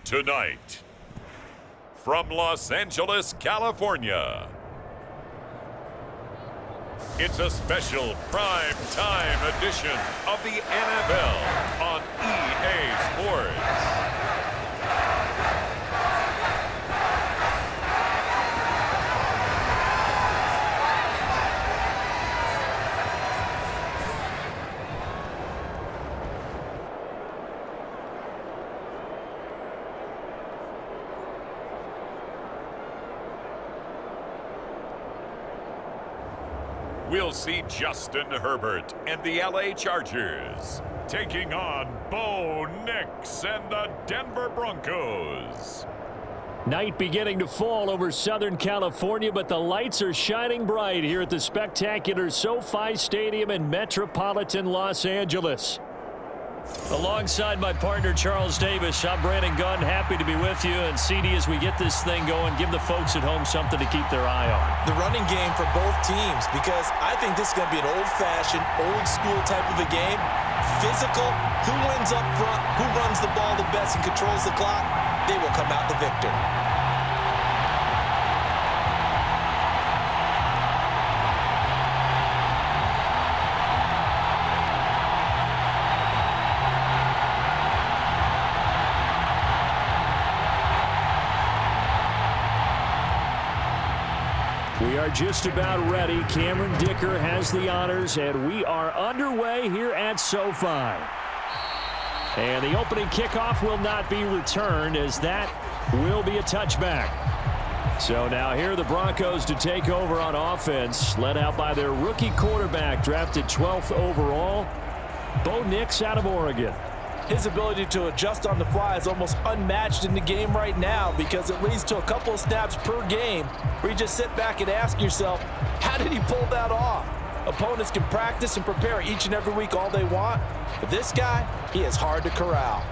Tonight, from Los Angeles, California, it's a special prime time edition of the NFL on EA Sports. We'll see Justin Herbert and the LA Chargers taking on Bo Nix and the Denver Broncos. Night beginning to fall over Southern California, but the lights are shining bright here at the spectacular SoFi Stadium in metropolitan Los Angeles. Alongside my partner, Charles Davis, I'm Brandon Gunn. Happy to be with you. And CD, as we get this thing going, give the folks at home something to keep their eye on. The running game for both teams, because I think this is going to be an old-fashioned, old-school type of a game. Physical, who wins up front, who runs the ball the best and controls the clock, they will come out the victor. We are just about ready. Cameron Dicker has the honors, and we are underway here at SoFi. And the opening kickoff will not be returned, as that will be a touchback. So now here are the Broncos to take over on offense, led out by their rookie quarterback, drafted 12th overall, Bo Nix out of Oregon. His ability to adjust on the fly is almost unmatched in the game right now, because it leads to a couple of snaps per game where you just sit back and ask yourself, how did he pull that off? Opponents can practice and prepare each and every week all they want, but this guy, he is hard to corral.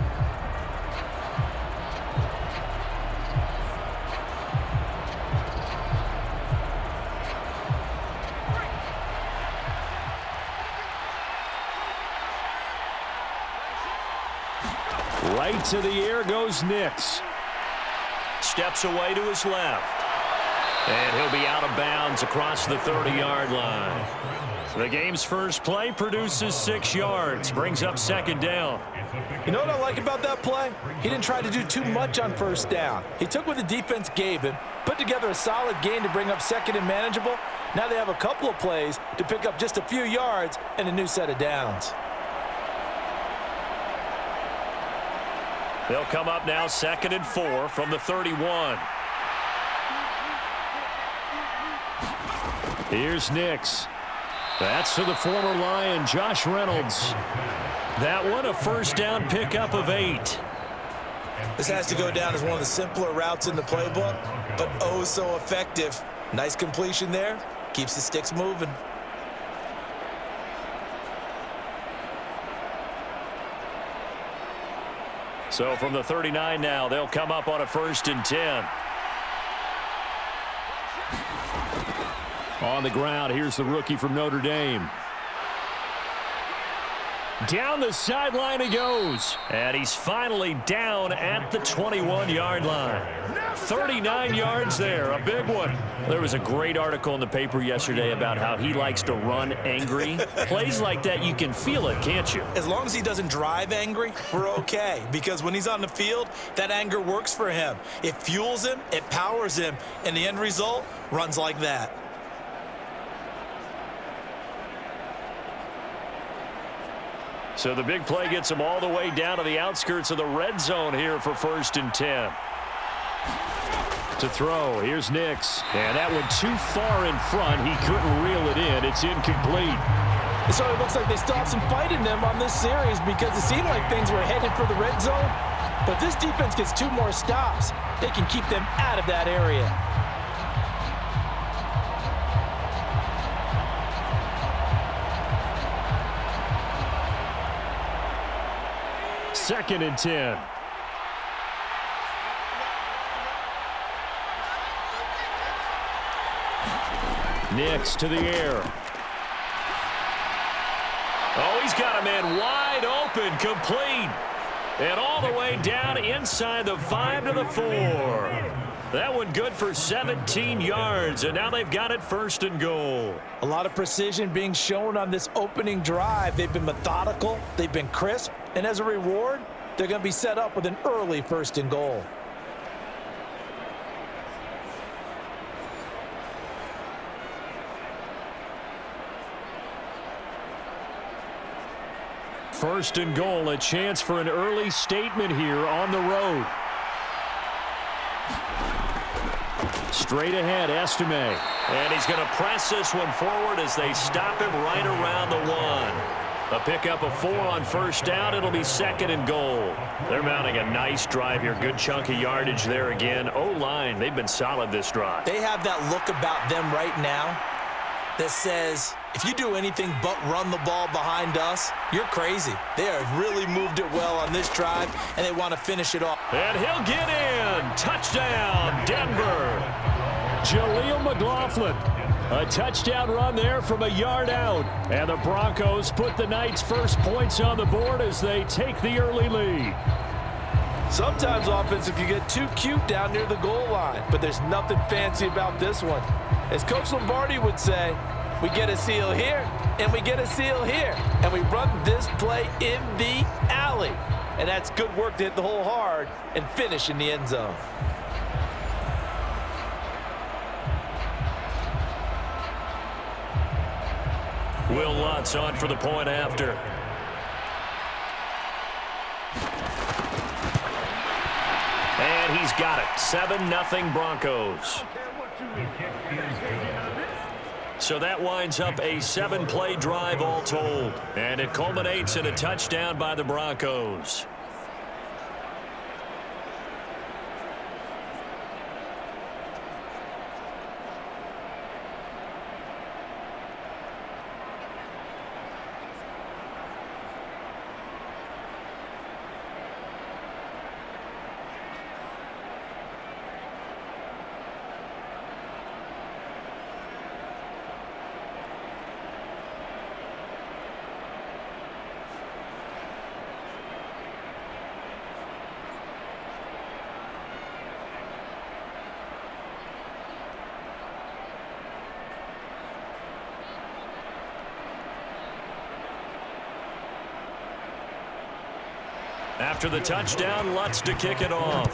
Right to the air goes Nix. Steps away to his left. And he'll be out of bounds across the 30-yard line. The game's first play produces 6 yards, brings up second down. You know what I like about that play? He didn't try to do too much on first down. He took what the defense gave him, put together a solid gain to bring up second and manageable. Now they have a couple of plays to pick up just a few yards and a new set of downs. They'll come up now 2nd and 4 from the 31. Here's Nix. That's to the former Lion, Josh Reynolds. That one, a first down pickup of 8. This has to go down as one of the simpler routes in the playbook, but oh so effective. Nice completion there. Keeps the sticks moving. So from the 39 now, they'll come up on a 1st and 10. On the ground, here's the rookie from Notre Dame. Down the sideline he goes. And he's finally down at the 21-yard line. 39 yards there, a big one. There was a great article in the paper yesterday about how he likes to run angry. Plays like that, you can feel it, can't you? As long as he doesn't drive angry, we're okay. Because when he's on the field, that anger works for him. It fuels him, it powers him, and the end result runs like that. So the big play gets him all the way down to the outskirts of the red zone here for 1st and 10. To throw, here's Nix. And that one too far in front. He couldn't reel it in. It's incomplete. So it looks like they still have some fight in them on this series, because it seemed like things were headed for the red zone. But this defense gets 2 more stops. They can keep them out of that area. Second and 10. Nix to the air. Oh, he's got a man wide open, complete. And all the way down inside the 5 to the 4. That one good for 17 yards, and now they've got it 1st and goal. A lot of precision being shown on this opening drive. They've been methodical, they've been crisp, and as a reward, they're going to be set up with an early 1st and goal. First and goal, a chance for an early statement here on the road. Straight ahead, Estime. And he's going to press this one forward as they stop him right around the 1. A pickup of 4 on 1st down. It'll be 2nd and goal. They're mounting a nice drive here. Good chunk of yardage there again. O-line, they've been solid this drive. They have that look about them right now that says, if you do anything but run the ball behind us, you're crazy. They have really moved it well on this drive, and they want to finish it off. And he'll get in. Touchdown, Denver. Jaleel McLaughlin. A touchdown run there from a yard out. And the Broncos put the Knights' first points on the board as they take the early lead. Sometimes offenses can get too cute down near the goal line, but there's nothing fancy about this one. As Coach Lombardi would say, we get a seal here, and we get a seal here, and we run this play in the alley. And that's good work to hit the hole hard and finish in the end zone. Will Lutz on for the point after. And he's got it. 7-0 Broncos. So that winds up a 7-play drive all told. And it culminates in a touchdown by the Broncos. After the touchdown, Lutz to kick it off.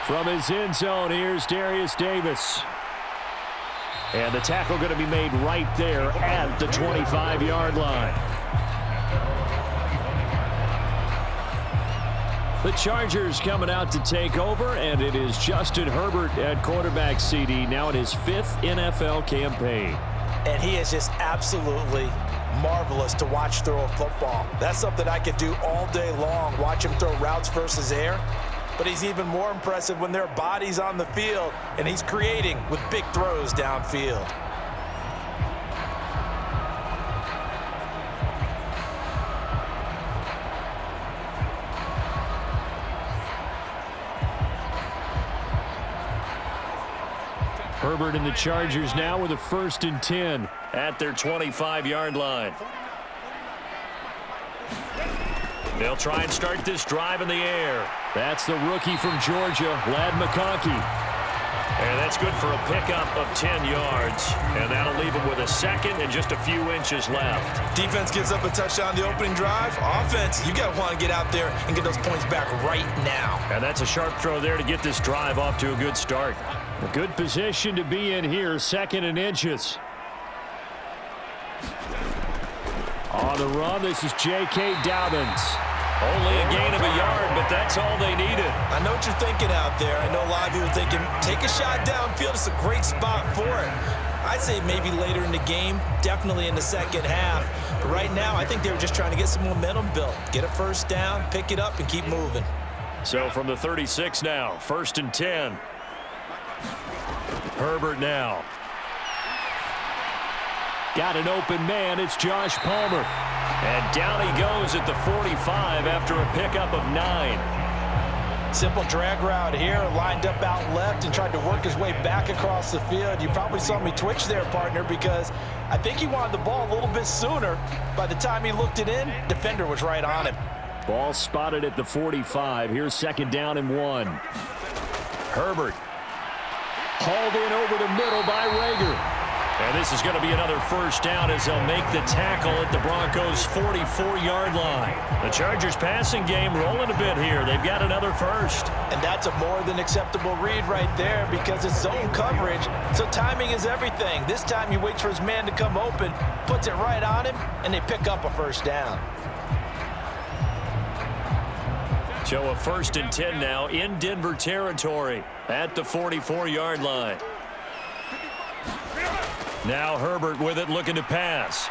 From his end zone, here's Darius Davis. And the tackle going to be made right there at the 25-yard line. The Chargers coming out to take over, and it is Justin Herbert at quarterback CD, now in his 5th NFL campaign. And he is just absolutely marvelous to watch throw a football. That's something I could do all day long, watch him throw routes versus air. But he's even more impressive when there are bodies on the field, and he's creating with big throws downfield. Herbert and the Chargers now with a 1st and 10 at their 25-yard line. They'll try and start this drive in the air. That's the rookie from Georgia, Lad McConkey. And that's good for a pickup of 10 yards. And that'll leave him with a 2nd and just a few inches left. Defense gives up a touchdown the opening drive. Offense, you got to want to get out there and get those points back right now. And that's a sharp throw there to get this drive off to a good start. A good position to be in here, 2nd and inches. On the run, this is J.K. Dobbins. Only a gain of a yard, but that's all they needed. I know what you're thinking out there. I know a lot of people are thinking, take a shot downfield. It's a great spot for it. I'd say maybe later in the game, definitely in the second half. But right now, I think they were just trying to get some momentum built. Get a 1st down, pick it up, and keep moving. So from the 36 now, 1st and 10. Herbert now. Got an open man. It's Josh Palmer. And down he goes at the 45 after a pickup of 9. Simple drag route here, lined up out left and tried to work his way back across the field. You probably saw me twitch there, partner, because I think he wanted the ball a little bit sooner. By the time he looked it in, defender was right on him. Ball spotted at the 45. Here's 2nd down and 1. Herbert hauled in over the middle by Rager. And this is going to be another 1st down as they'll make the tackle at the Broncos' 44-yard line. The Chargers passing game rolling a bit here. They've got another 1st. And that's a more than acceptable read right there because it's zone coverage, so timing is everything. This time he waits for his man to come open, puts it right on him, and they pick up a 1st down. So a 1st and 10 now in Denver territory at the 44-yard line. Now Herbert with it, looking to pass.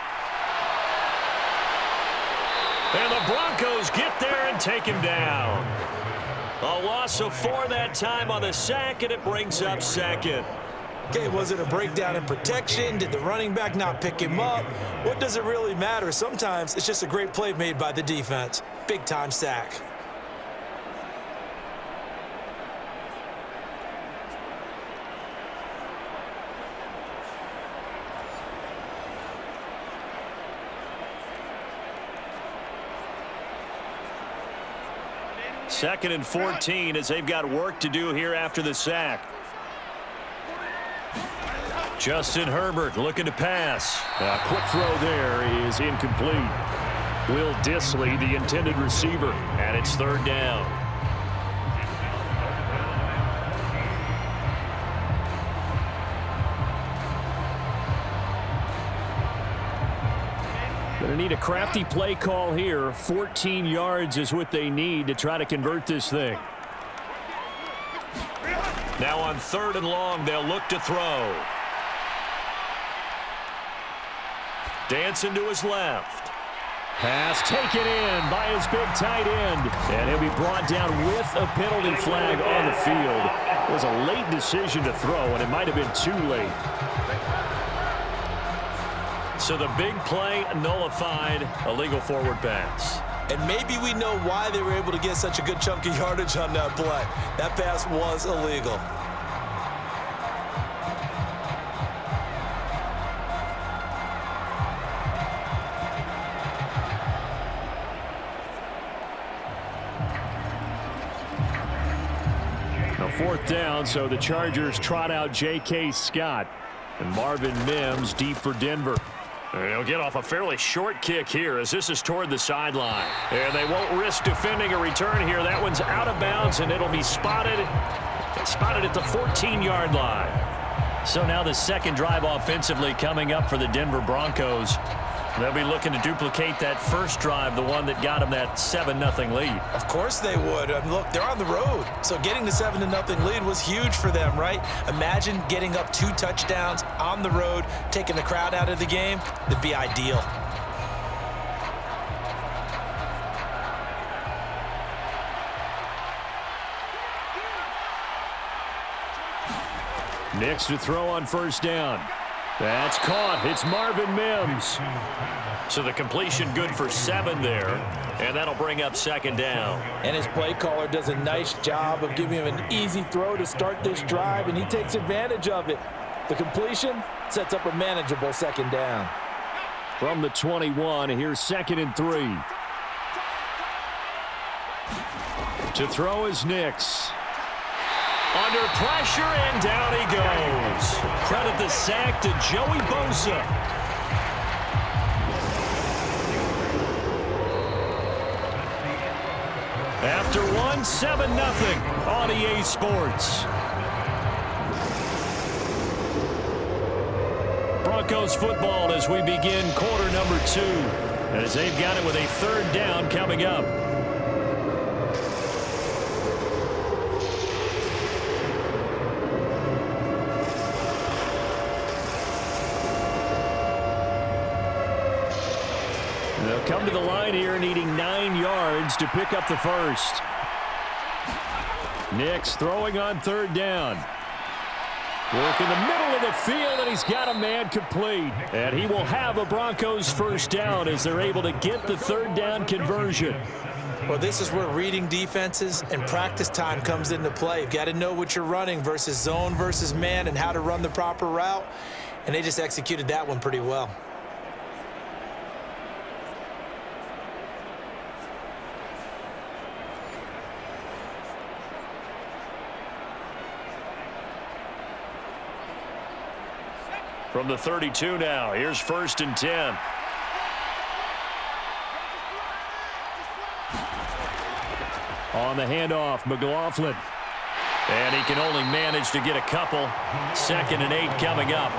And the Broncos get there and take him down. A loss of 4 that time on the sack, and it brings up 2nd. Okay, was it a breakdown in protection? Did the running back not pick him up? What does it really matter? Sometimes it's just a great play made by the defense. Big-time sack. Second and 14 as they've got work to do here after the sack. Justin Herbert looking to pass. A quick throw there is incomplete. Will Dissly, the intended receiver, and it's 3rd down. Going to need a crafty play call here. 14 yards is what they need to try to convert this thing. Now on 3rd and long, they'll look to throw. Dancing to his left. Pass taken in by his big tight end. And he'll be brought down with a penalty flag on the field. It was a late decision to throw, and it might have been too late. So the big play nullified, a legal forward pass. And maybe we know why they were able to get such a good chunk of yardage on that play. That pass was illegal. Now 4th down, so the Chargers trot out J.K. Scott. And Marvin Mims deep for Denver. And he'll get off a fairly short kick here as this is toward the sideline. And they won't risk defending a return here. That one's out of bounds, and it'll be spotted at the 14-yard line. So now the 2nd drive offensively coming up for the Denver Broncos. They'll be looking to duplicate that 1st drive, the one that got them that 7-0 lead. Of course they would. I mean, look, they're on the road. So getting the 7-0 lead was huge for them, right? Imagine getting up 2 touchdowns on the road, taking the crowd out of the game. That'd be ideal. Next to throw on 1st down. That's caught. It's Marvin Mims. So the completion good for 7 there, and that'll bring up 2nd down. And his play caller does a nice job of giving him an easy throw to start this drive, and he takes advantage of it. The completion sets up a manageable 2nd down. From the 21, here's 2nd and 3. To throw is Nix. Under pressure, and down he goes. Credit the sack to Joey Bosa. After 1, 7-0 on EA Sports. Broncos football as we begin quarter number 2. As they've got it with a 3rd down coming up. They'll come to the line here needing 9 yards to pick up the 1st. Nix throwing on 3rd down. Work in the middle of the field, and he's got a man complete. And he will have a Broncos 1st down as they're able to get the 3rd down conversion. Well, this is where reading defenses and practice time comes into play. You've got to know what you're running versus zone versus man and how to run the proper route. And they just executed that one pretty well. From the 32 now, here's 1st and 10. On the handoff, McLaughlin. And he can only manage to get a couple. 2nd and 8 coming up.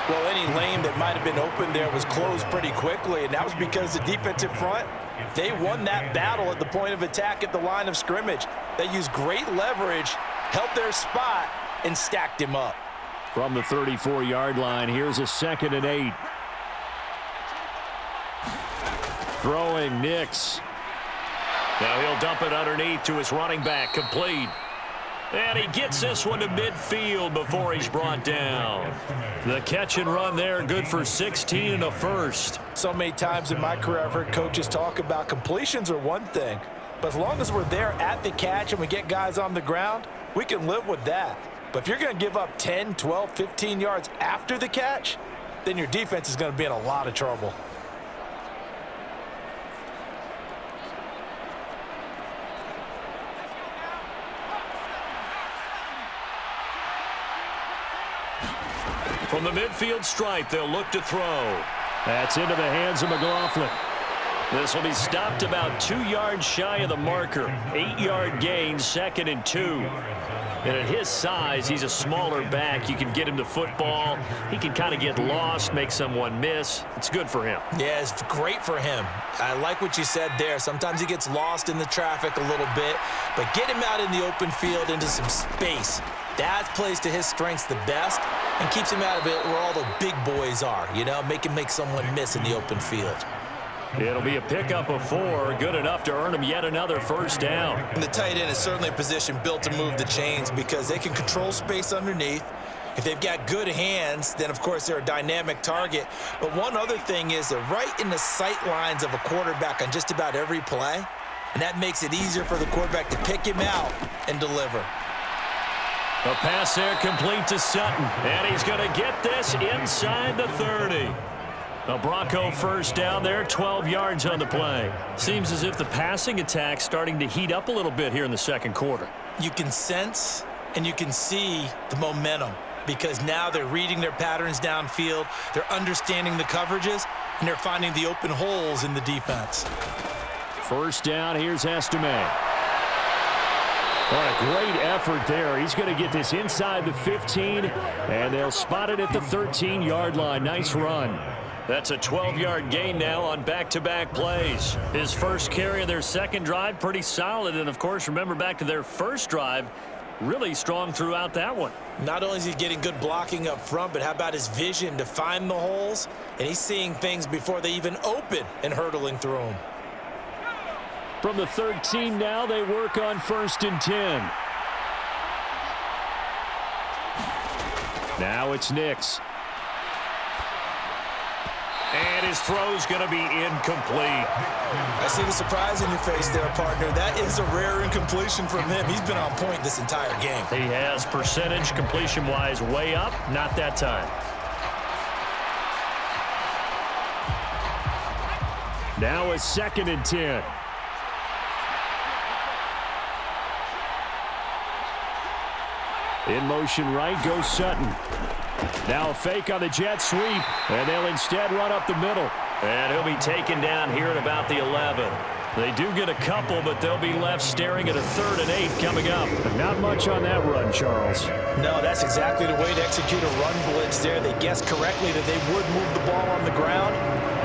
Well, any lane that might have been open there was closed pretty quickly, and that was because the defensive front, they won that battle at the point of attack at the line of scrimmage. They used great leverage, held their spot, and stacked him up. From the 34-yard line, here's a 2nd and 8. Throwing Nix. Now he'll dump it underneath to his running back, complete. And he gets this one to midfield before he's brought down. The catch and run there, good for 16 and a first. So many times in my career, I've heard coaches talk about completions are one thing, but as long as we're there at the catch and we get guys on the ground, we can live with that. But if you're going to give up 10, 12, 15 yards after the catch, then your defense is going to be in a lot of trouble. From the midfield stripe, they'll look to throw. That's into the hands of McLaughlin. This will be stopped about 2 yards shy of the marker. 8-yard gain, 2nd and 2. And at his size, he's a smaller back. You can get him the football. He can kind of get lost, make someone miss. It's good for him. Yeah, it's great for him. I like what you said there. Sometimes he gets lost in the traffic a little bit, but get him out in the open field into some space. That plays to his strengths the best and keeps him out of it where all the big boys are, you know, make him make someone miss in the open field. It'll be a pickup of 4, good enough to earn him yet another first down. And the tight end is certainly a position built to move the chains because they can control space underneath. If they've got good hands, then of course they're a dynamic target. But one other thing is they're right in the sight lines of a quarterback on just about every play, and that makes it easier for the quarterback to pick him out and deliver. A pass there complete to Sutton, and he's going to get this inside the 30. A Bronco first down there, 12 yards on the play. Seems as if the passing attack's starting to heat up a little bit here in the second quarter. You can sense and you can see the momentum because now they're reading their patterns downfield, they're understanding the coverages, and they're finding the open holes in the defense. First down, here's Estime. What a great effort there. He's going to get this inside the 15, and they'll spot it at the 13-yard line. Nice run. That's a 12-yard gain now on back-to-back plays. His first carry of their second drive, pretty solid. And, of course, remember back to their first drive, really strong throughout that one. Not only is he getting good blocking up front, but how about his vision to find the holes? And he's seeing things before they even open and hurdling through them. From the 13 now, they work on 1st and 10. Now it's Nix. And his throw's going to be incomplete. I see the surprise in your face there, partner. That is a rare incompletion from him. He's been on point this entire game. He has percentage completion-wise way up. Not that time. Now it's 2nd and 10. In motion right goes Sutton. Now a fake on the jet sweep, and they'll instead run up the middle. And he'll be taken down here at about the 11. They do get a couple, but they'll be left staring at a 3rd and 8 coming up. Not much on that run, Charles. No, that's exactly the way to execute a run blitz there. They guessed correctly that they would move the ball on the ground,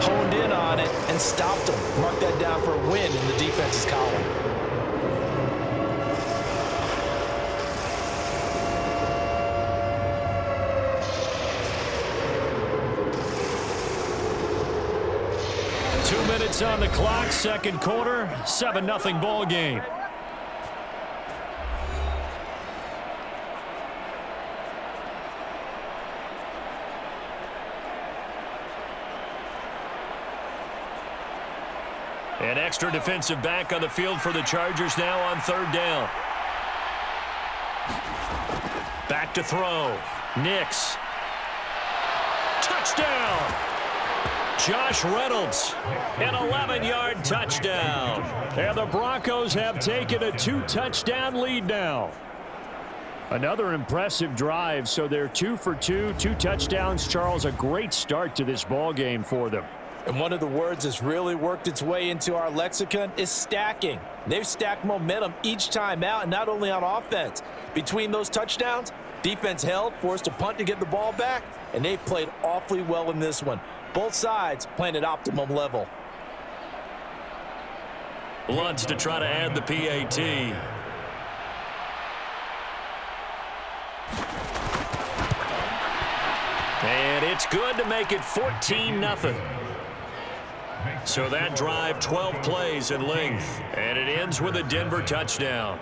honed in on it, and stopped them. Mark that down for a win in the defense's column. Minutes on the clock, second quarter, 7-0 ball game. An extra defensive back on the field for the Chargers now on third down. Back to throw. Nix. Touchdown! Josh Reynolds, an 11-yard touchdown. And the Broncos have taken a 2-touchdown lead now. Another impressive drive, so they're 2 for 2, 2 touchdowns. Charles, a great start to this ball game for them. And one of the words that's really worked its way into our lexicon is stacking. They've stacked momentum each time out, and not only on offense. Between those touchdowns, defense held, forced a punt to get the ball back, and they've played awfully well in this one. Both sides playing at optimum level. Lutz to try to add the PAT. And it's good to make it 14-0. So that drive, 12 plays in length. And it ends with a Denver touchdown.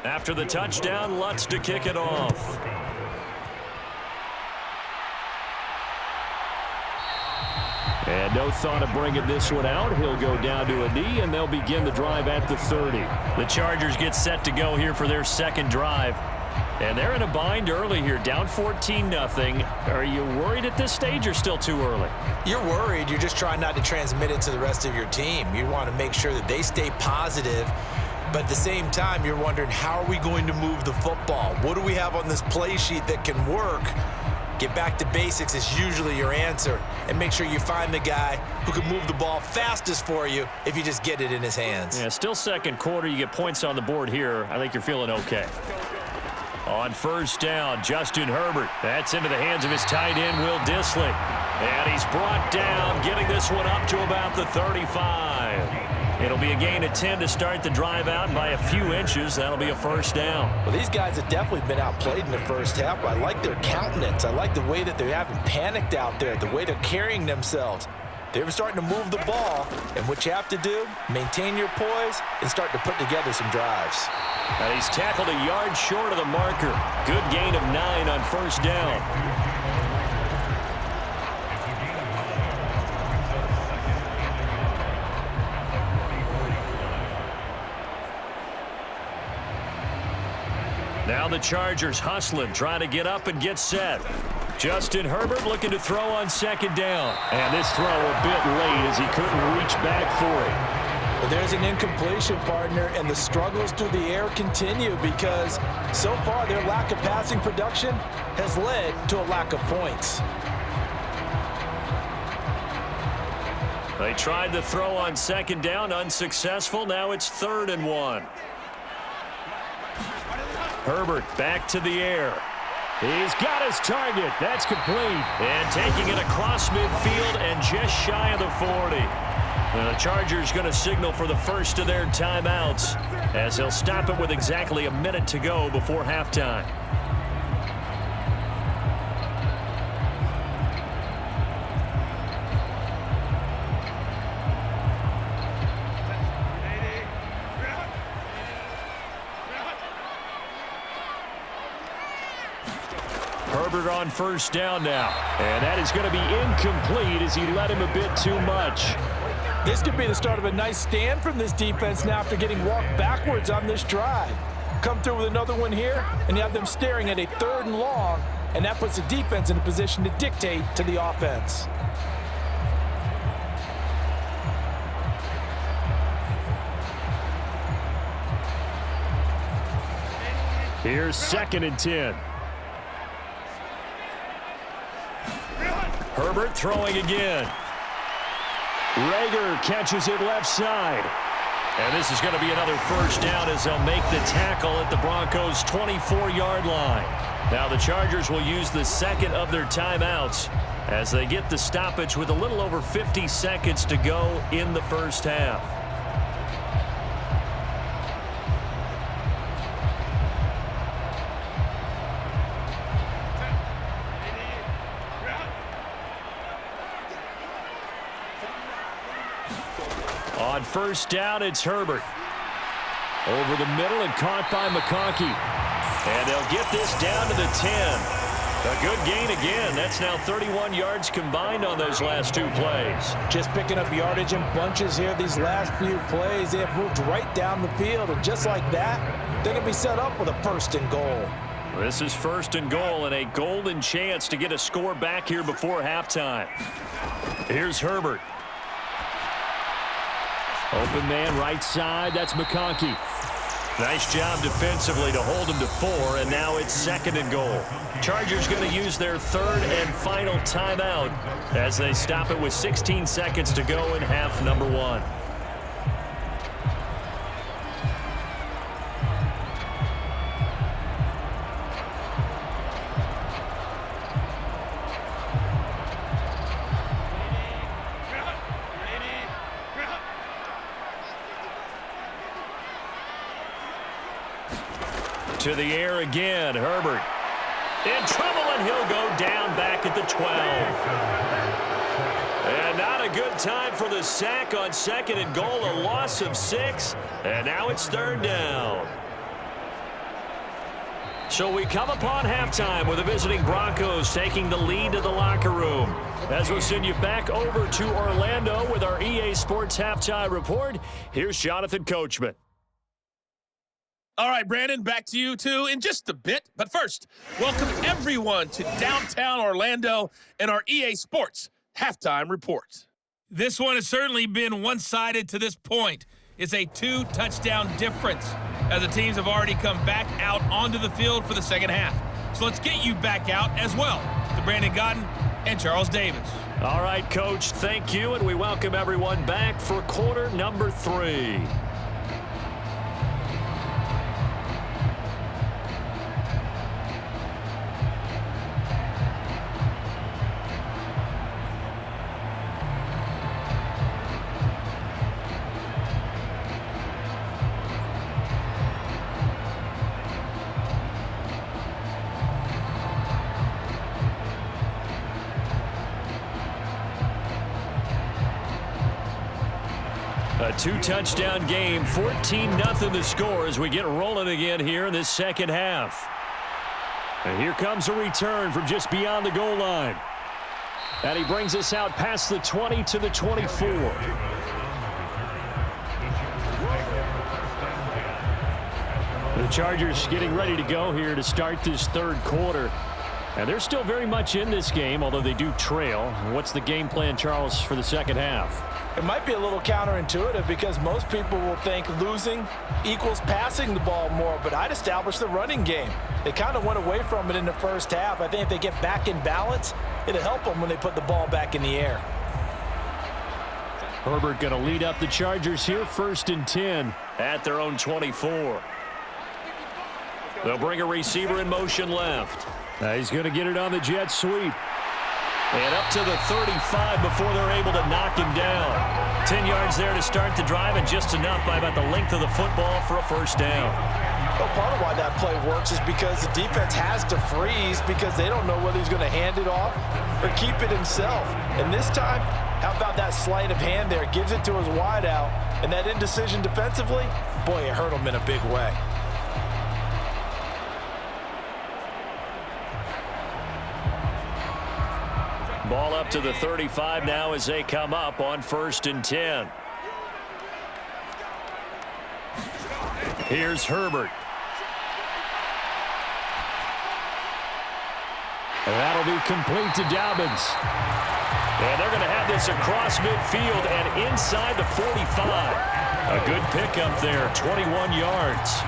After the touchdown, Lutz to kick it off. And no thought of bringing this one out. He'll go down to a knee, and they'll begin the drive at the 30. The Chargers get set to go here for their second drive. And they're in a bind early here, down 14-0. Are you worried at this stage or still too early? You're worried. You're just trying not to transmit it to the rest of your team. You want to make sure that they stay positive. But at the same time, you're wondering, how are we going to move the football? What do we have on this play sheet that can work? Get back to basics is usually your answer. And make sure you find the guy who can move the ball fastest for you if you just get it in his hands. Yeah, still second quarter. You get points on the board here. I think you're feeling okay. On first down, Justin Herbert. That's into the hands of his tight end, Will Dissly. And he's brought down, getting this one up to about the 35. It'll be a gain of 10 to start the drive out by a few inches. That'll be a first down. Well, these guys have definitely been outplayed in the first half. I like their countenance. I like the way that they haven't panicked out there, the way they're carrying themselves. They're starting to move the ball, and what you have to do, maintain your poise and start to put together some drives. And he's tackled a yard short of the marker. Good gain of 9 on first down. Now the Chargers hustling, trying to get up and get set. Justin Herbert looking to throw on second down. And this throw a bit late as he couldn't reach back for it. Well, there's an incompletion, partner, and the struggles through the air continue because so far their lack of passing production has led to a lack of points. They tried to throw on second down, unsuccessful. Now it's 3rd and 1. Herbert back to the air. He's got his target. That's complete. And taking it across midfield and just shy of the 40. And the Chargers going to signal for the first of their timeouts as they'll stop it with exactly a minute to go before halftime. Herbert on first down now. And that is going to be incomplete as he led him a bit too much. This could be the start of a nice stand from this defense now after getting walked backwards on this drive. Come through with another one here, and you have them staring at a 3rd and long, and that puts the defense in a position to dictate to the offense. Here's 2nd and 10. Herbert throwing again. Rager catches it left side. And this is going to be another first down as they'll make the tackle at the Broncos' 24-yard line. Now the Chargers will use the second of their timeouts as they get the stoppage with a little over 50 seconds to go in the first half. On first down, it's Herbert. Over the middle and caught by McConkey. And they'll get this down to the 10. A good gain again. That's now 31 yards combined on those last two plays. Just picking up yardage in bunches here these last few plays. They have moved right down the field. And just like that, they're going to be set up with a first and goal. This is first and goal and a golden chance to get a score back here before halftime. Here's Herbert. Open man right side. That's McConkey. Nice job defensively to hold him to 4, and now it's second and goal. Chargers going to use their third and final timeout as they stop it with 16 seconds to go in half number 1. To the air again, Herbert. In trouble, and he'll go down back at the 12. And not a good time for the sack on second and goal, a loss of 6. And now it's third down. So we come upon halftime with the visiting Broncos taking the lead to the locker room. As we'll send you back over to Orlando with our EA Sports Halftime Report, here's Jonathan Coachman. All right, Brandon, back to you, too, in just a bit. But first, welcome everyone to downtown Orlando and our EA Sports Halftime Report. This one has certainly been one-sided to this point. It's a 2-touchdown difference as the teams have already come back out onto the field for the second half. So let's get you back out as well to Brandon Godden and Charles Davis. All right, Coach, thank you, and we welcome everyone back for quarter number 3. A 2-touchdown game, 14-0 the score as we get rolling again here in this second half. And here comes a return from just beyond the goal line. And he brings us out past the 20 to the 24. The Chargers getting ready to go here to start this third quarter. And they're still very much in this game, although they do trail. What's the game plan, Charles, for the second half? It might be a little counterintuitive because most people will think losing equals passing the ball more, but I'd establish the running game. They kind of went away from it in the first half. I think if they get back in balance, it'll help them when they put the ball back in the air. Herbert going to lead up the Chargers here, 1st and 10 at their own 24. They'll bring a receiver in motion left. Now he's going to get it on the jet sweep. And up to the 35 before they're able to knock him down. 10 yards there to start the drive, and just enough by about the length of the football for a first down. Well, part of why that play works is because the defense has to freeze because they don't know whether he's going to hand it off or keep it himself. And this time, how about that sleight of hand there? Gives it to his wideout, and that indecision defensively, boy, it hurt him in a big way. Ball up to the 35 now as they come up on 1st and 10. Here's Herbert. And that'll be complete to Dobbins. And they're going to have this across midfield and inside the 45. A good pickup there, 21 yards.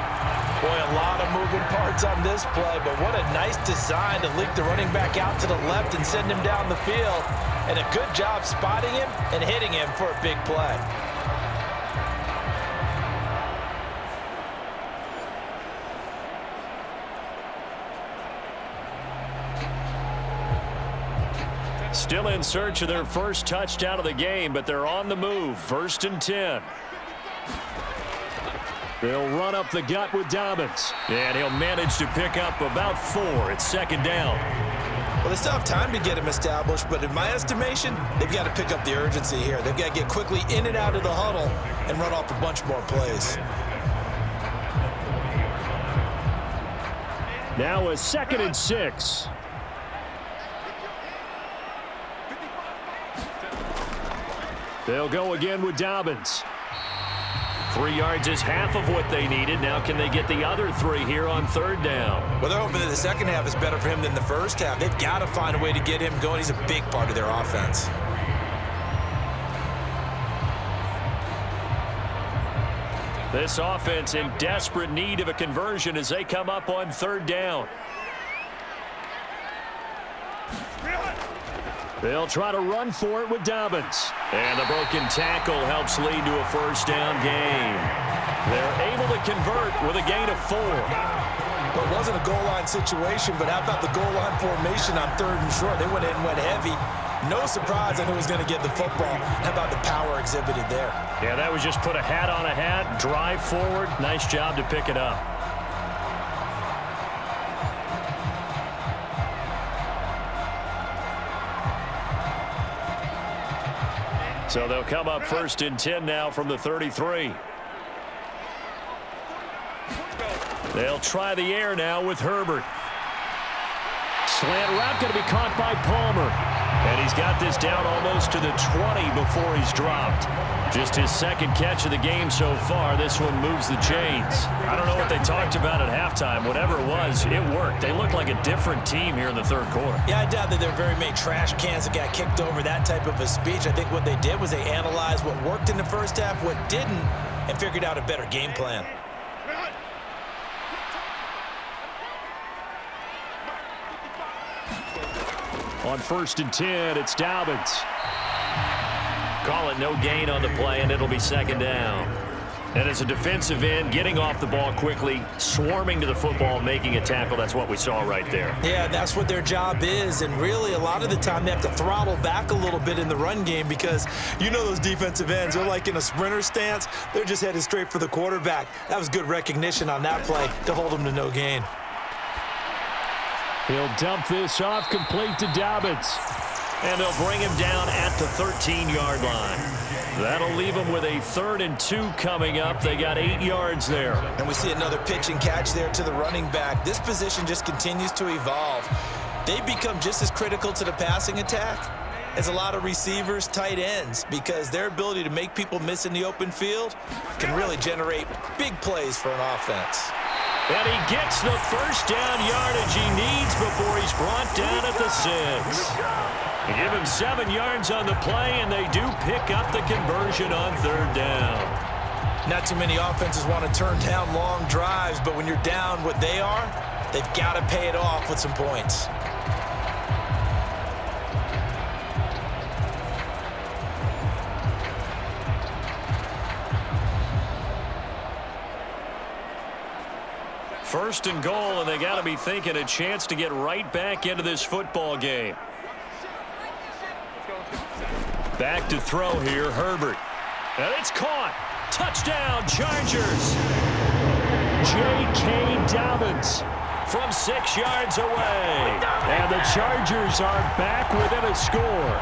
Boy, a lot of moving parts on this play, but what a nice design to leak the running back out to the left and send him down the field. And a good job spotting him and hitting him for a big play. Still in search of their first touchdown of the game, but they're on the move. 1st and 10. They'll run up the gut with Dobbins. And he'll manage to pick up about 4. It's 2nd down. Well, they still have time to get him established, but in my estimation, they've got to pick up the urgency here. They've got to get quickly in and out of the huddle and run off a bunch more plays. Now a 2nd and 6. They'll go again with Dobbins. 3 yards is half of what they needed. Now can they get the other 3 here on 3rd down? Well, they're hoping that the second half is better for him than the first half. They've got to find a way to get him going. He's a big part of their offense. This offense in desperate need of a conversion as they come up on 3rd down. They'll try to run for it with Dobbins. And the broken tackle helps lead to a 1st down gain. They're able to convert with a gain of 4. Well, it wasn't a goal line situation, but how about the goal line formation on 3rd and short? They went in and went heavy. No surprise on who was going to get the football. How about the power exhibited there? Yeah, that was just put a hat on a hat, drive forward. Nice job to pick it up. So they'll come up 1st and 10 now from the 33. They'll try the air now with Herbert. Slant route going to be caught by Palmer. And he's got this down almost to the 20 before he's dropped. Just his 2nd catch of the game so far. This one moves the chains. I don't know what they talked about at halftime. Whatever it was, it worked. They looked like a different team here in the 3rd quarter. Yeah, I doubt that there were very many trash cans that got kicked over, that type of a speech. I think what they did was they analyzed what worked in the first half, what didn't, and figured out a better game plan. On 1st and 10, it's Dobbins. Call it no gain on the play, and it'll be 2nd down. And as a defensive end, getting off the ball quickly, swarming to the football, making a tackle, that's what we saw right there. Yeah, that's what their job is, and really a lot of the time they have to throttle back a little bit in the run game because you know those defensive ends, they're like in a sprinter stance. They're just headed straight for the quarterback. That was good recognition on that play to hold them to no gain. He'll dump this off complete to Dobbins. And they'll bring him down at the 13-yard line. That'll leave him with a 3rd and 2 coming up. They got 8 yards there. And we see another pitch and catch there to the running back. This position just continues to evolve. They become just as critical to the passing attack as a lot of receivers, tight ends, because their ability to make people miss in the open field can really generate big plays for an offense. And he gets the 1st down yardage he needs before he's brought down at the 6. They give him 7 yards on the play, and they do pick up the conversion on 3rd down. Not too many offenses want to turn down long drives, but when you're down what they are, they've got to pay it off with some points. First and goal, and they got to be thinking a chance to get right back into this football game. Back to throw here, Herbert. And it's caught. Touchdown, Chargers. J.K. Dobbins from 6 yards away. And the Chargers are back within a score.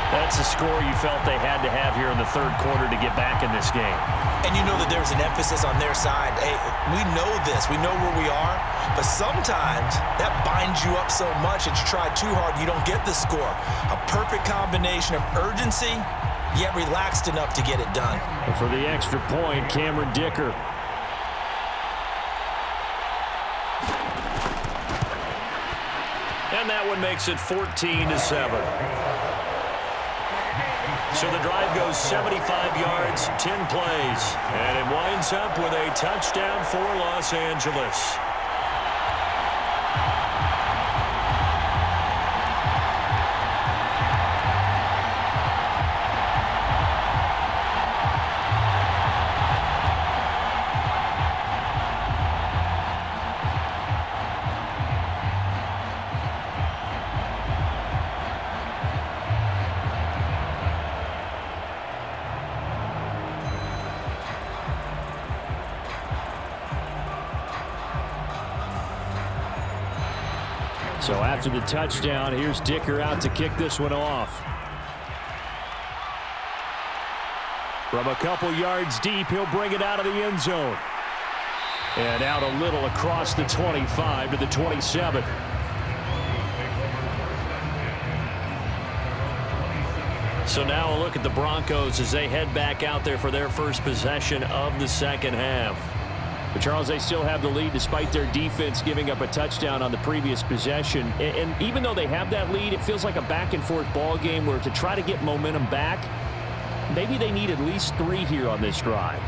That's a score you felt they had to have here in the 3rd quarter to get back in this game. And you know that there's an emphasis on their side. Hey, we know this. We know where we are. But sometimes that binds you up so much that you try too hard, you don't get the score. A perfect combination of urgency, yet relaxed enough to get it done. And for the extra point, Cameron Dicker. And that one makes it 14-7. So the drive goes 75 yards, 10 plays, and it winds up with a touchdown for Los Angeles. So after the touchdown, here's Dicker out to kick this one off. From a couple yards deep, he'll bring it out of the end zone. And out a little across the 25 to the 27. So now a look at the Broncos as they head back out there for their first possession of the second half. But Charles, they still have the lead despite their defense giving up a touchdown on the previous possession. And even though they have that lead, it feels like a back-and-forth ball game where to try to get momentum back, maybe they need at least 3 here on this drive.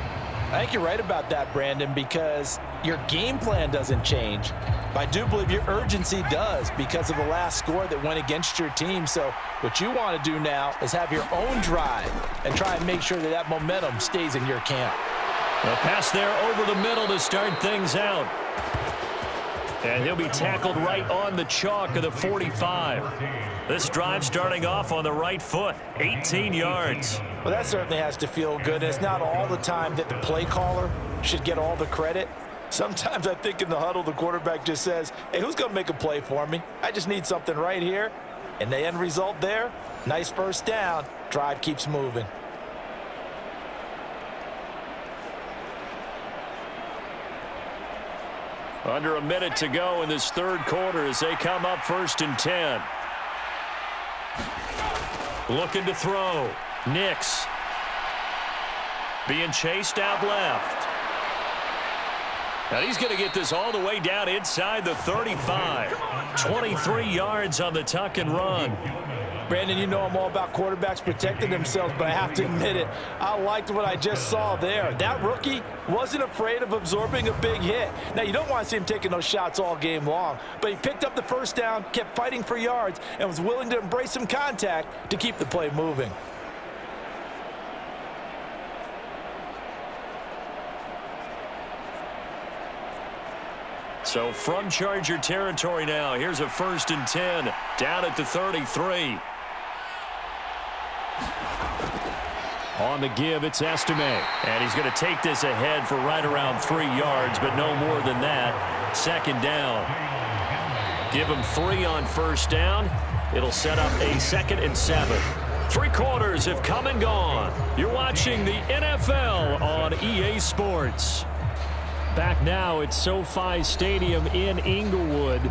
I think you're right about that, Brandon, because your game plan doesn't change. But I do believe your urgency does because of the last score that went against your team. So what you want to do now is have your own drive and try and make sure that that momentum stays in your camp. A pass there over the middle to start things out. And he'll be tackled right on the chalk of the 45. This drive starting off on the right foot, 18 yards. Well, that certainly has to feel good. It's not all the time that the play caller should get all the credit. Sometimes I think in the huddle, the quarterback just says, hey, who's going to make a play for me? I just need something right here. And the end result there, nice first down. Drive keeps moving. Under a minute to go in this third quarter as they come up 1st and 10. Looking to throw. Nix. Being chased out left. Now he's going to get this all the way down inside the 35. 23 yards on the tuck and run. Brandon, you know I'm all about quarterbacks protecting themselves, but I have to admit it. I liked what I just saw there. That rookie wasn't afraid of absorbing a big hit. Now, you don't want to see him taking those shots all game long, but he picked up the first down, kept fighting for yards, and was willing to embrace some contact to keep the play moving. So from Charger territory now, here's a 1st and 10 down at the 33. On the give, it's Estime. And he's going to take this ahead for right around 3 yards, but no more than that. 2nd down. Give him 3 on 1st down. It'll set up a 2nd and 7. 3 quarters have come and gone. You're watching the NFL on EA Sports. Back now at SoFi Stadium in Inglewood.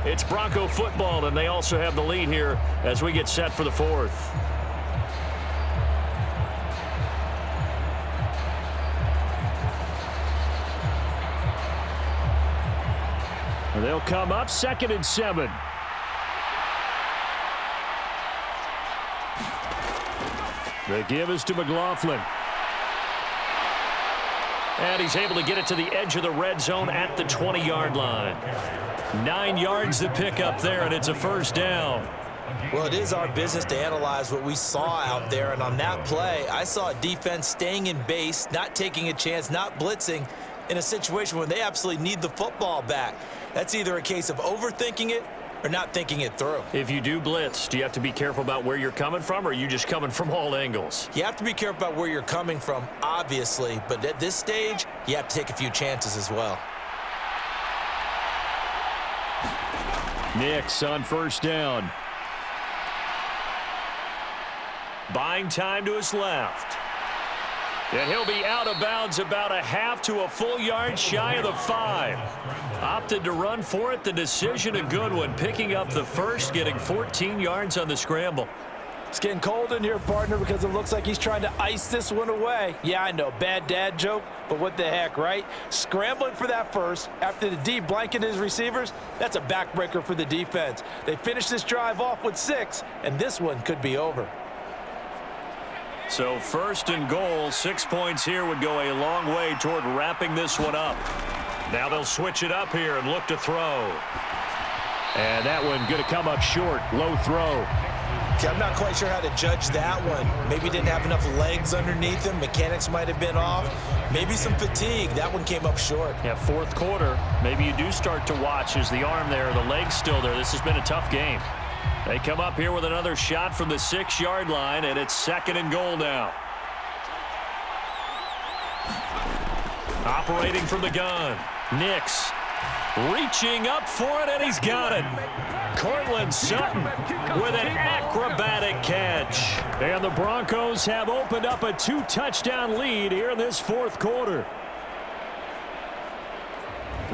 It's Bronco football, and they also have the lead here as we get set for the 4th. They'll come up 2nd and 7. The give is to McLaughlin. And he's able to get it to the edge of the red zone at the 20-yard line. 9 yards to pick up there, and it's a 1st down. Well, it is our business to analyze what we saw out there, and on that play, I saw a defense staying in base, not taking a chance, not blitzing in a situation where they absolutely need the football back. That's either a case of overthinking it or not thinking it through. If you do blitz, do you have to be careful about where you're coming from, or are you just coming from all angles? You have to be careful about where you're coming from, obviously, but at this stage, you have to take a few chances as well. Nix on 1st down. Buying time to his left. And he'll be out of bounds about a half to a full yard shy of the 5. Opted to run for it. The decision a good one. Picking up the 1st, getting 14 yards on the scramble. It's getting cold in here, partner, because it looks like he's trying to ice this one away. Yeah, I know, bad dad joke, but what the heck, right? Scrambling for that 1st after the D blanketed his receivers, that's a backbreaker for the defense. They finished this drive off with 6, and this one could be over. So 1st and goal, 6 points here would go a long way toward wrapping this one up. Now they'll switch it up here and look to throw. And that one going to come up short. Low throw. I'm not quite sure how to judge that one. Maybe didn't have enough legs underneath him. Mechanics might have been off. Maybe some fatigue. That one came up short. Yeah, 4th quarter. Maybe you do start to watch as the arm there, the leg's still there. This has been a tough game. They come up here with another shot from the 6-yard line, and it's 2nd and goal now. Operating from the gun. Nix Reaching up for it, and he's got it. Courtland Sutton with an acrobatic catch. And the Broncos have opened up a 2-touchdown lead here in this fourth quarter.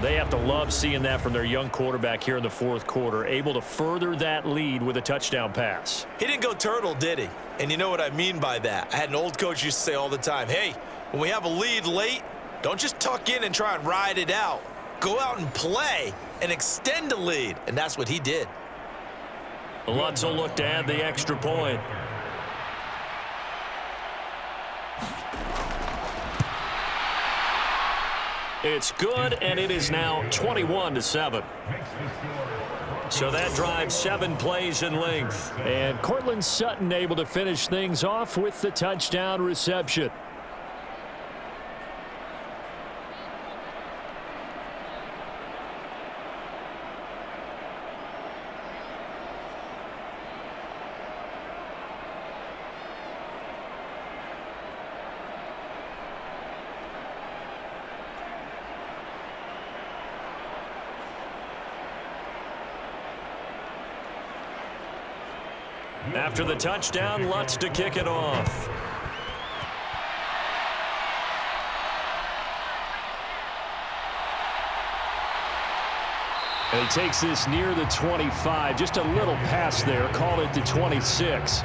They have to love seeing that from their young quarterback here in the fourth quarter, able to further that lead with a touchdown pass. He didn't go turtle, did he? And you know what I mean by that. I had an old coach used to say all the time, hey, when we have a lead late, don't just tuck in and try and ride it out. Go out and play and extend the lead. And that's what he did. Lutz will look to add the extra point. It's good, and it is now 21-7. So that drives 7 plays in length. And Courtland Sutton able to finish things off with the touchdown reception. After the touchdown, Lutz to kick it off. And he takes this near the 25. Just a little pass there. Called it to 26.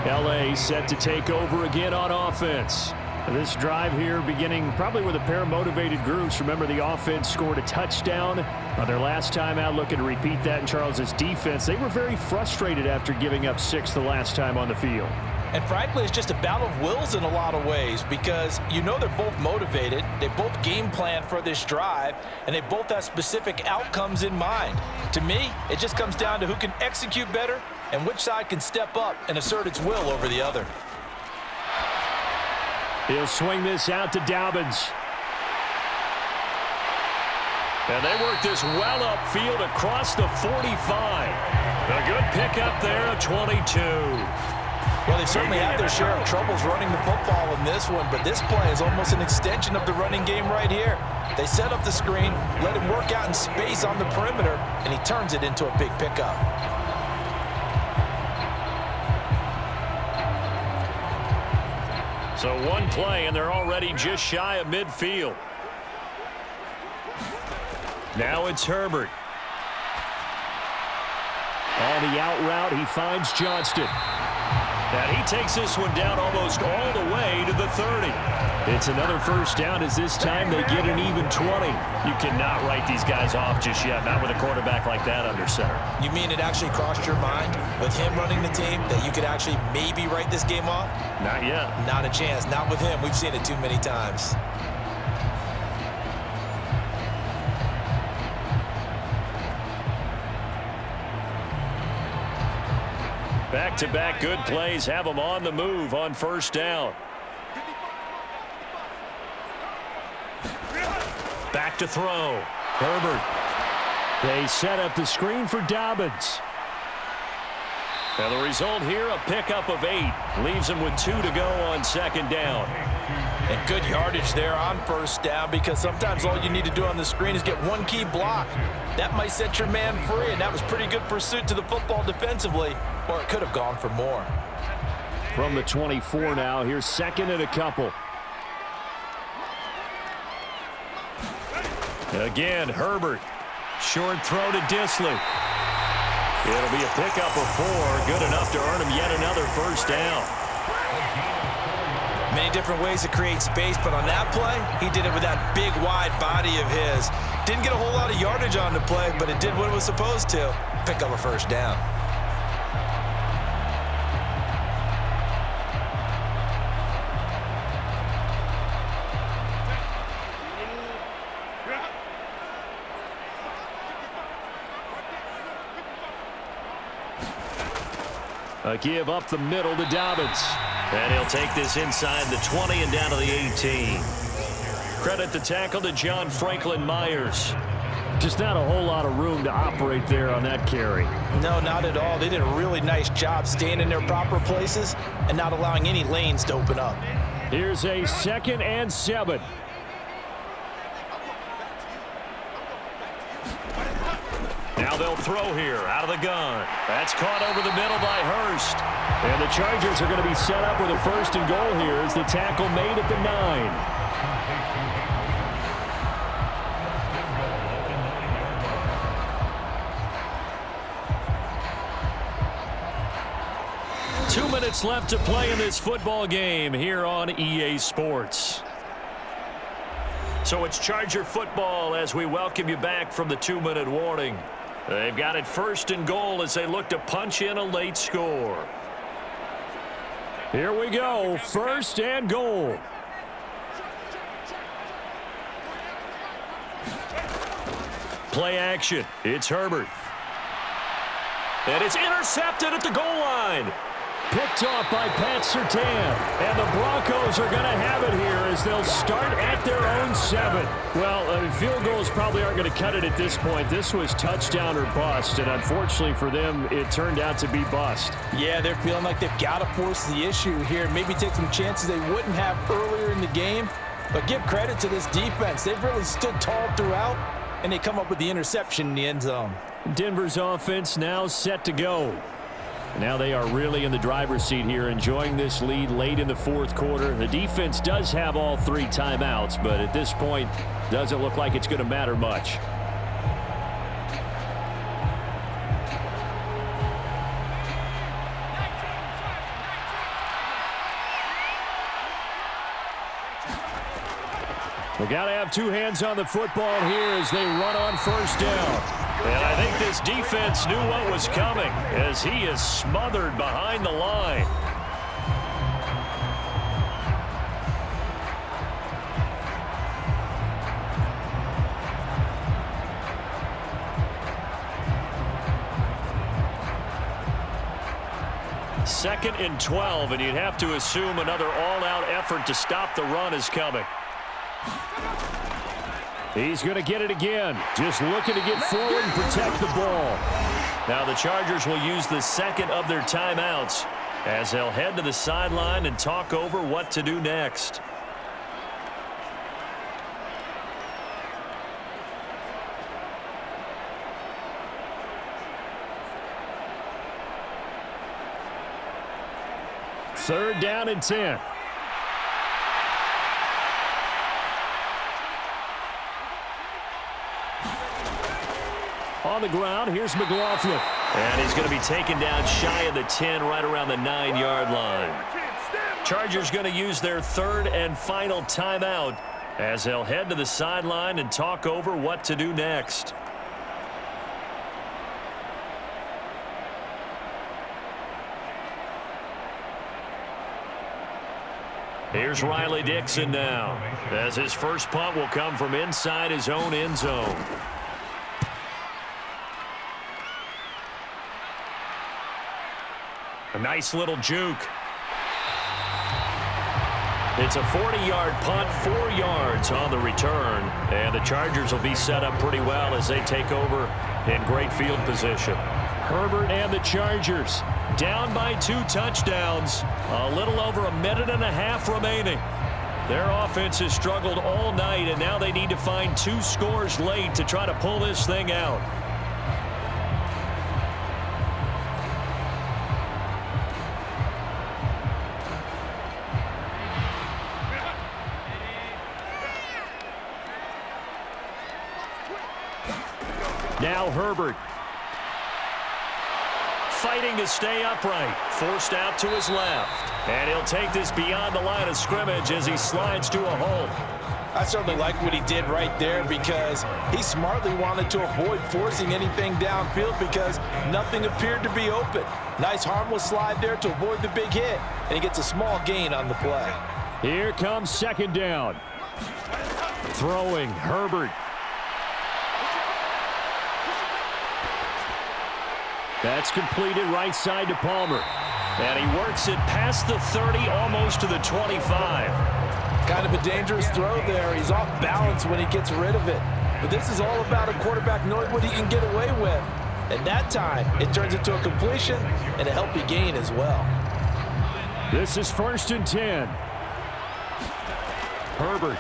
LA set to take over again on offense. This drive here beginning probably with a pair of motivated groups. Remember, the offense scored a touchdown on their last time out. Looking to repeat that in Charles's defense. They were very frustrated after giving up 6 the last time on the field. And frankly, it's just a battle of wills in a lot of ways because you know they're both motivated. They both game plan for this drive, and they both have specific outcomes in mind. To me, it just comes down to who can execute better and which side can step up and assert its will over the other. He'll swing this out to Dobbins. And they work this well upfield across the 45. A good pickup there of 22. Well, they certainly had their share of troubles running the football in this one, but this play is almost an extension of the running game right here. They set up the screen, let him work out in space on the perimeter, and he turns it into a big pickup. So one play, and they're already just shy of midfield. Now it's Herbert. On the out route, he finds Johnston. And he takes this one down almost all the way to the 30. It's another first down as this time they get an even 20. You cannot write these guys off just yet, not with a quarterback like that under center. You mean it actually crossed your mind with him running the team that you could actually maybe write this game off? Not yet. Not a chance. Not with him. We've seen it too many times. Back-to-back good plays have them on the move on first down. Back to throw. Herbert. They set up the screen for Dobbins. And the result here, a pickup of 8. Leaves them with 2 to go on second down. And good yardage there on first down because sometimes all you need to do on the screen is get one key block. That might set your man free, and that was pretty good pursuit to the football defensively, or it could have gone for more. From the 24 now, here's second and a couple. Again, Herbert. Short throw to Disley. It'll be a pickup of 4. Good enough to earn him yet another first down. Many different ways to create space, but on that play, he did it with that big, wide body of his. Didn't get a whole lot of yardage on the play, but it did what it was supposed to. Pick up a first down. A give up the middle to Dobbins. And he'll take this inside the 20 and down to the 18. Credit the tackle to John Franklin Myers. Just not a whole lot of room to operate there on that carry. No, not at all. They did a really nice job staying in their proper places and not allowing any lanes to open up. Here's a 2nd and 7. Now they'll throw here out of the gun. That's caught over the middle by Hurst. And the Chargers are going to be set up with a 1st and goal here as the tackle made at the 9. 2 minutes left to play in this football game here on EA Sports. So it's Charger football as we welcome you back from the 2-minute warning. They've got it 1st and goal as they look to punch in a late score. Here we go, 1st and goal. Play action. It's Herbert. And it's intercepted at the goal line. Picked off by Pat Surtain. And the Broncos are going to have it here as they'll start at their own 7. Well, field goals probably aren't going to cut it at this point. This was touchdown or bust, and unfortunately for them, it turned out to be bust. Yeah, they're feeling like they've got to force the issue here. Maybe take some chances they wouldn't have earlier in the game. But give credit to this defense. They've really stood tall throughout, and they come up with the interception in the end zone. Denver's offense now set to go. Now they are really in the driver's seat here, enjoying this lead late in the 4th quarter. The defense does have all 3 timeouts, but at this point, doesn't look like it's going to matter much. We got to have 2 hands on the football here as they run on 1st down. And I think this defense knew what was coming as he is smothered behind the line. Second and 12, and you'd have to assume another all-out effort to stop the run is coming. He's going to get it again. Just looking to get forward and protect the ball. Now the Chargers will use the 2nd of their timeouts as they'll head to the sideline and talk over what to do next. Third down and 10. On the ground, here's McLaughlin. And he's going to be taken down shy of the 10, right around the 9-yard line. Chargers going to use their 3rd and final timeout as they'll head to the sideline and talk over what to do next. Here's Riley Dixon now, as his first punt will come from inside his own end zone. A nice little juke. It's a 40-yard punt, 4 yards on the return, and the Chargers will be set up pretty well as they take over in great field position. Herbert and the Chargers down by 2 touchdowns. A little over 1.5 minutes remaining. Their offense has struggled all night, and now they need to find 2 scores late to try to pull this thing out. Now Herbert. Fighting to stay upright. Forced out to his left. And he'll take this beyond the line of scrimmage as he slides to a hole. I certainly like what he did right there because he smartly wanted to avoid forcing anything downfield because nothing appeared to be open. Nice harmless slide there to avoid the big hit, and he gets a small gain on the play. Here comes 2nd down. Throwing, Herbert. That's completed right side to Palmer. And he works it past the 30, almost to the 25. Kind of a dangerous throw there. He's off balance when he gets rid of it. But this is all about a quarterback knowing what he can get away with. And that time, it turns into a completion and a healthy gain as well. This is 1st and 10. Herbert.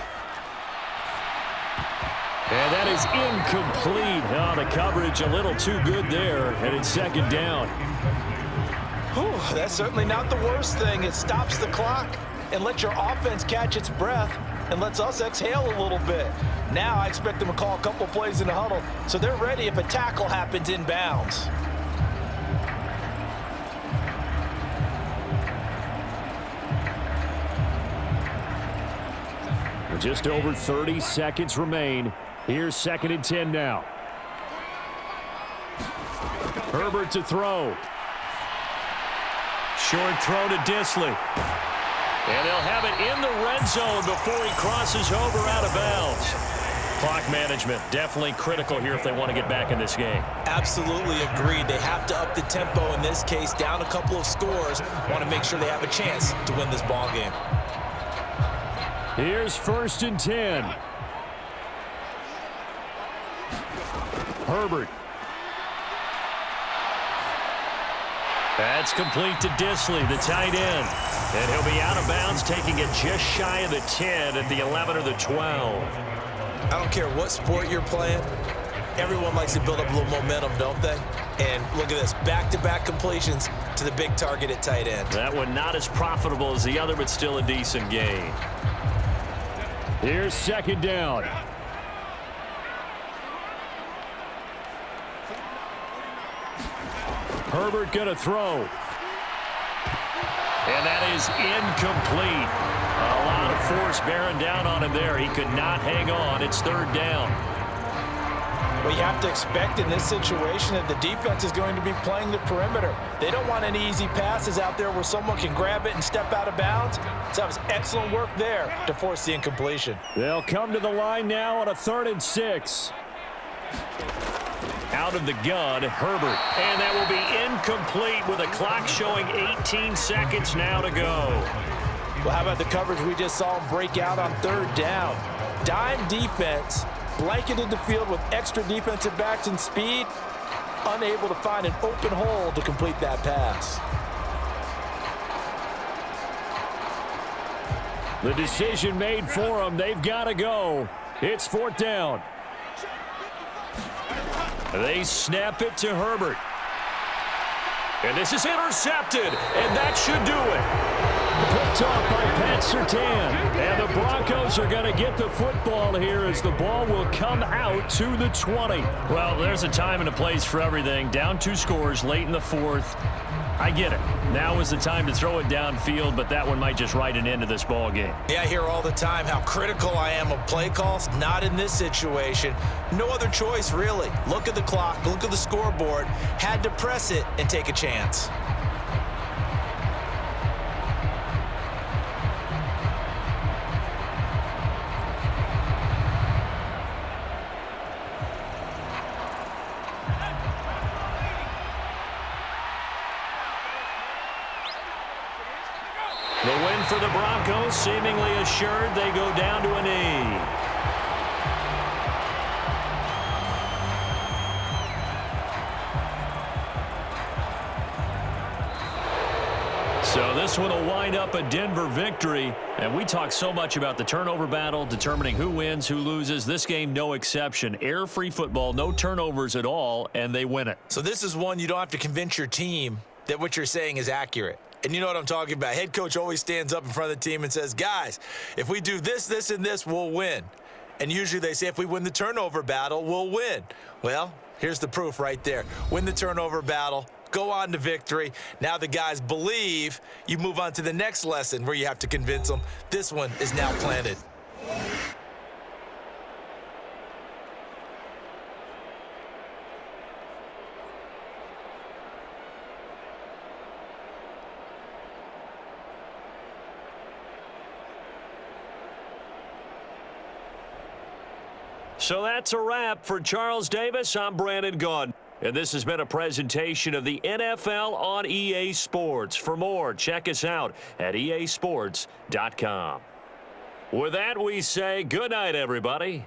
And that is incomplete. Oh, the coverage a little too good there, and it's second down. Whew, that's certainly not the worst thing. It stops the clock and lets your offense catch its breath and lets us exhale a little bit. Now I expect them to call a couple plays in the huddle so they're ready if a tackle happens inbounds. Just over 30 seconds remain. Here's 2nd and 10 now. Herbert to throw. Short throw to Disley. And they'll have it in the red zone before he crosses over out of bounds. Clock management definitely critical here if they want to get back in this game. Absolutely agreed. They have to up the tempo in this case, down a couple of scores. Want to make sure they have a chance to win this ball game. Here's 1st and 10. Herbert. That's complete to Disley, the tight end. And he'll be out of bounds, taking it just shy of the 10 at the 11 or the 12. I don't care what sport you're playing. Everyone likes to build up a little momentum, don't they? And look at this, back-to-back completions to the big target at tight end. That one not as profitable as the other, but still a decent gain. Here's 2nd down. Herbert gonna throw. And that is incomplete. A lot of force bearing down on him there. He could not hang on. It's 3rd down. Well, you have to expect in this situation that the defense is going to be playing the perimeter. They don't want any easy passes out there where someone can grab it and step out of bounds. So that was excellent work there to force the incompletion. They'll come to the line now on a 3rd and 6. Out of the gun, Herbert. And that will be incomplete with a clock showing 18 seconds now to go. Well, how about the coverage we just saw him break out on 3rd down? Dime defense, blanketed the field with extra defensive backs and speed, unable to find an open hole to complete that pass. The decision made for them. They've got to go. It's 4th down. They snap it to Herbert. And this is intercepted, and that should do it. Picked off by Pat Surtain. And the Broncos are going to get the football here as the ball will come out to the 20. Well, there's a time and a place for everything. Down 2 scores late in the 4th. I get it. Now is the time to throw it downfield, but that one might just write an end to this ball game. Yeah, I hear all the time how critical I am of play calls. Not in this situation. No other choice, really. Look at the clock. Look at the scoreboard. Had to press it and take a chance. The win for the Broncos, seemingly assured. They go down to a knee. So this one will wind up a Denver victory. And we talk so much about the turnover battle, determining who wins, who loses. This game, no exception. Air-free football, no turnovers at all, and they win it. So this is one you don't have to convince your team that what you're saying is accurate. And you know what I'm talking about. Head coach always stands up in front of the team and says, guys, if we do this, this, and this, we'll win. And usually they say if we win the turnover battle, we'll win. Well, here's the proof right there. Win the turnover battle, go on to victory. Now the guys believe. You move on to the next lesson where you have to convince them. This one is now planted. So that's a wrap for Charles Davis. I'm Brandon Gaudin. And this has been a presentation of the NFL on EA Sports. For more, check us out at easports.com. With that, we say good night, everybody.